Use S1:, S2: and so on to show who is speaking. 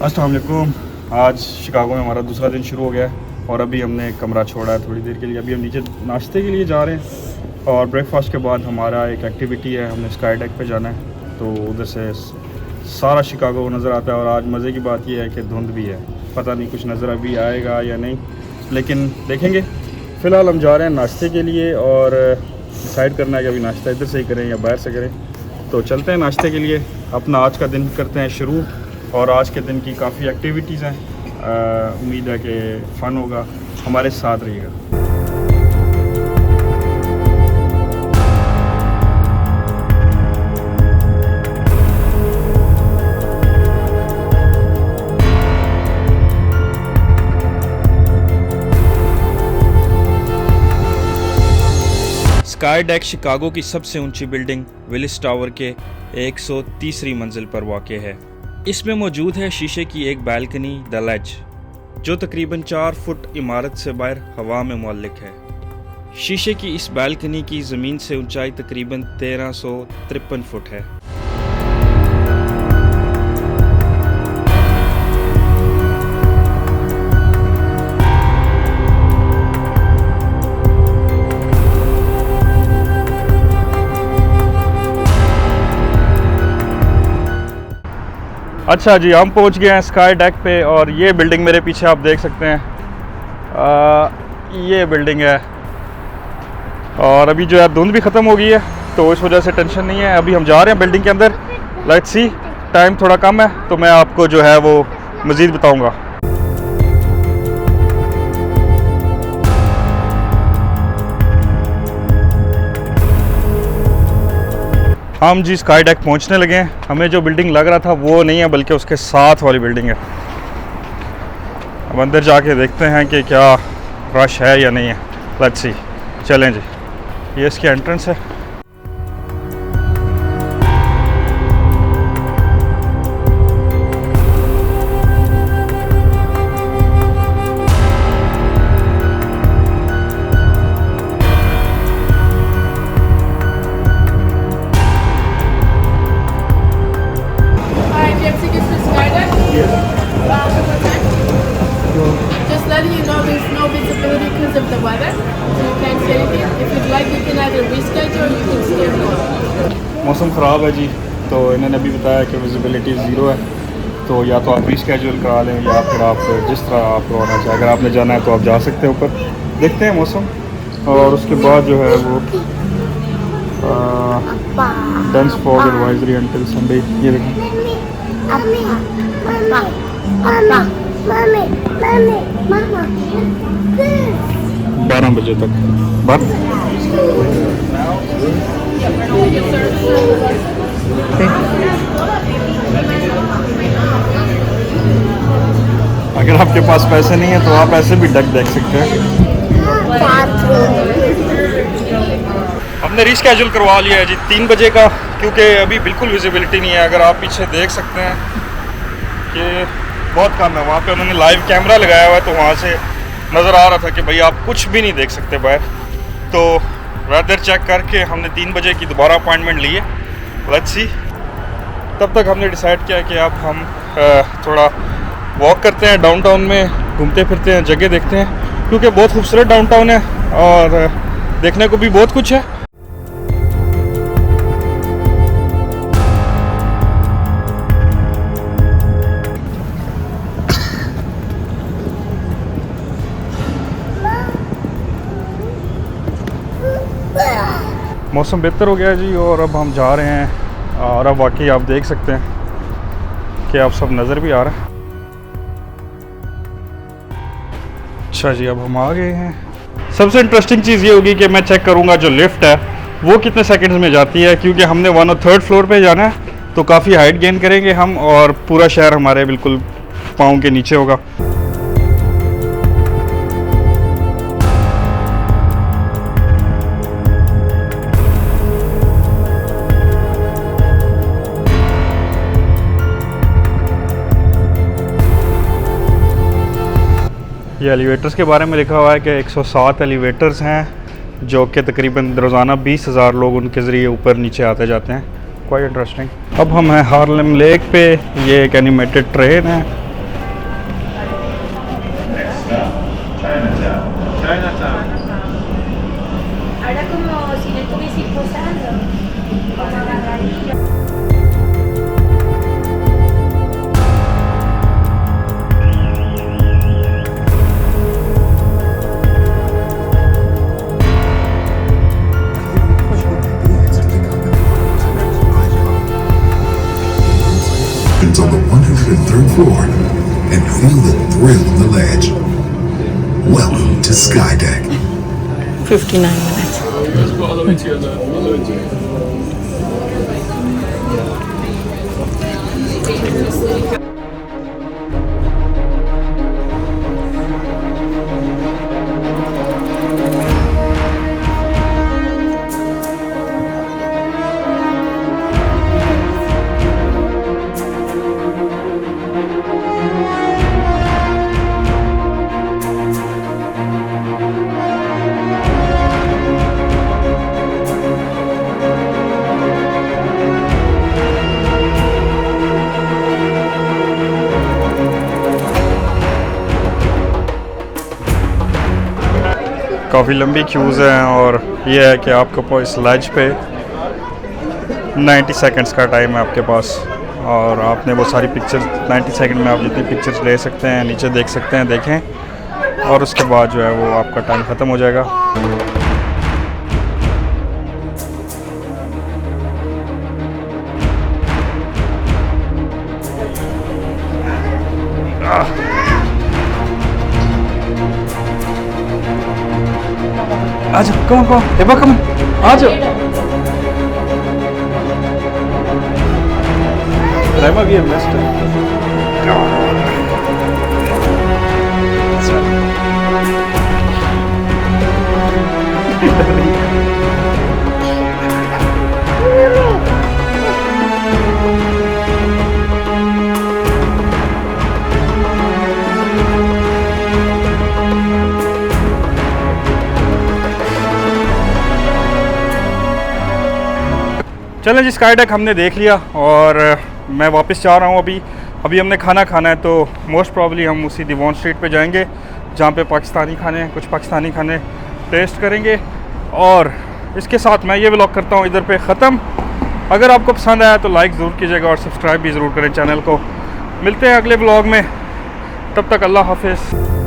S1: अस्सलाम वालेकुम। आज शिकागो में हमारा दूसरा दिन शुरू हो गया है और अभी हमने कमरा छोड़ा है थोड़ी देर के लिए। अभी हम नीचे नाश्ते के लिए जा रहे हैं और ब्रेकफास्ट के बाद हमारा एक एक्टिविटी है, हमने स्काई डेक पे जाना है। तो उधर से सारा शिकागो नज़र आता है और आज मज़े की बात यह है कि धुंध भी है, पता नहीं कुछ नज़र अभी आएगा या नहीं, लेकिन देखेंगे। फ़िलहाल हम जा रहे हैं नाश्ते के लिए और डिसाइड करना है कि अभी नाश्ता इधर से ही करें या बाहर से करें। तो चलते हैं नाश्ते के लिए, अपना आज का दिन करते हैं शुरू। और आज के दिन की काफ़ी एक्टिविटीज़ हैं, उम्मीद है कि फ़न होगा, हमारे साथ रहिएगा।
S2: स्काई डेक शिकागो की सबसे ऊंची बिल्डिंग विलिस टावर के 130वीं मंजिल पर वाक़ है। इसमें मौजूद है शीशे की एक बालकनी द लेज, जो तकरीबन 4 फुट इमारत से बाहर हवा में मुअल्लिक है। शीशे की इस बालकनी की ज़मीन से ऊंचाई तकरीबन 1353 फुट है।
S1: अच्छा जी, हम पहुंच गए हैं स्काई डेक पे और ये बिल्डिंग मेरे पीछे आप देख सकते हैं, ये बिल्डिंग है। और अभी जो है धुंध भी ख़त्म हो गई है तो इस वजह से टेंशन नहीं है। अभी हम जा रहे हैं बिल्डिंग के अंदर, लेट्स सी। टाइम थोड़ा कम है तो मैं आपको जो है वो मज़ीद बताऊंगा। हम जी स्काई डेक पहुंचने लगे हैं। हमें जो बिल्डिंग लग रहा था वो नहीं है, बल्कि उसके साथ वाली बिल्डिंग है। अब अंदर जाके देखते हैं कि क्या रश है या नहीं है, लेट्स सी। चलें जी, ये इसकी एंट्रेंस है।
S3: Just letting you know there's no visibility because of the weather, so you can't see anything. If you'd like, you can either reschedule or you can stay more.
S1: मौसम ख़राब है जी, तो इन्होंने अभी बताया कि विजिबिलिटी ज़ीरो है, तो या तो आप रीस्केड्यूल करा लें या फिर आप जिस तरह आपको आना चाहिए, अगर आपने जाना है तो आप जा सकते हैं ऊपर। देखते हैं मौसम, और उसके बाद जो है वो dense fog advisory until Sunday. ये देखें 12 बजे तक बंद। अगर आपके पास पैसे नहीं है तो आप ऐसे भी डेक देख सकते हैं। हमने रीस्केड्यूल करवा लिया है जी 3 बजे का, क्योंकि अभी बिल्कुल विजिबिलिटी नहीं है। अगर आप पीछे देख सकते हैं कि बहुत कम है, वहाँ पे उन्होंने लाइव कैमरा लगाया हुआ है, तो वहाँ से नज़र आ रहा था कि भाई आप कुछ भी नहीं देख सकते बाहर। तो वेदर चेक करके हमने 3 बजे की दोबारा अपॉइंटमेंट ली है, लेट्स सी। तब तक हमने डिसाइड किया कि अब हम थोड़ा वॉक करते हैं, डाउनटाउन में घूमते फिरते हैं, जगह देखते हैं, क्योंकि बहुत खूबसूरत डाउनटाउन है और देखने को भी बहुत कुछ है। मौसम बेहतर हो गया जी और अब हम जा रहे हैं, और अब वाकई आप देख सकते हैं कि आप सब नज़र भी आ रहा है। अच्छा जी, अब हम आ गए हैं। सबसे इंटरेस्टिंग चीज़ ये होगी कि मैं चेक करूँगा जो लिफ्ट है वो कितने सेकंड्स में जाती है, क्योंकि हमने 103rd फ्लोर पे जाना है, तो काफ़ी हाइट गेन करेंगे हम और पूरा शहर हमारे बिल्कुल पाँव के नीचे होगा। ये एलिवेटर्स के बारे में लिखा हुआ है कि 107 एलिवेटर्स हैं जो कि तकरीबन रोज़ाना 20,000 लोग उनके ज़रिए ऊपर नीचे आते जाते हैं। Quite interesting. अब हम हैं हार्लेम लेक पे। ये एक एनिमेटेड ट्रेन है
S4: On the 103rd floor and feel the thrill on the ledge. Welcome to Skydeck.
S5: 59 minutes.
S1: काफ़ी लंबी क्यूज़ हैं और ये है कि आपको इस लैज पे 90 सेकंड्स का टाइम है आपके पास, और आपने वो सारी पिक्चर्स 90 सेकंड में आप जितनी पिक्चर्स ले सकते हैं, नीचे देख सकते हैं, देखें, और उसके बाद जो है वो आपका टाइम ख़त्म हो जाएगा। आ जाओ, कम एबा कम, आ जाओ। रेमा भी है बेस्ट है। चलें जी, स्काईडेक हमने देख लिया और मैं वापस जा रहा हूँ। अभी हमने खाना खाना है, तो मोस्ट प्रॉब्ली हम उसी दीवान स्ट्रीट पे जाएंगे जहाँ पे पाकिस्तानी खाने, कुछ पाकिस्तानी खाने टेस्ट करेंगे। और इसके साथ मैं ये व्लॉग करता हूँ इधर पे ख़त्म। अगर आपको पसंद आया तो लाइक ज़रूर कीजिएगा और सब्सक्राइब भी ज़रूर करें चैनल को। मिलते हैं अगले व्लॉग में, तब तक अल्लाह हाफिज़।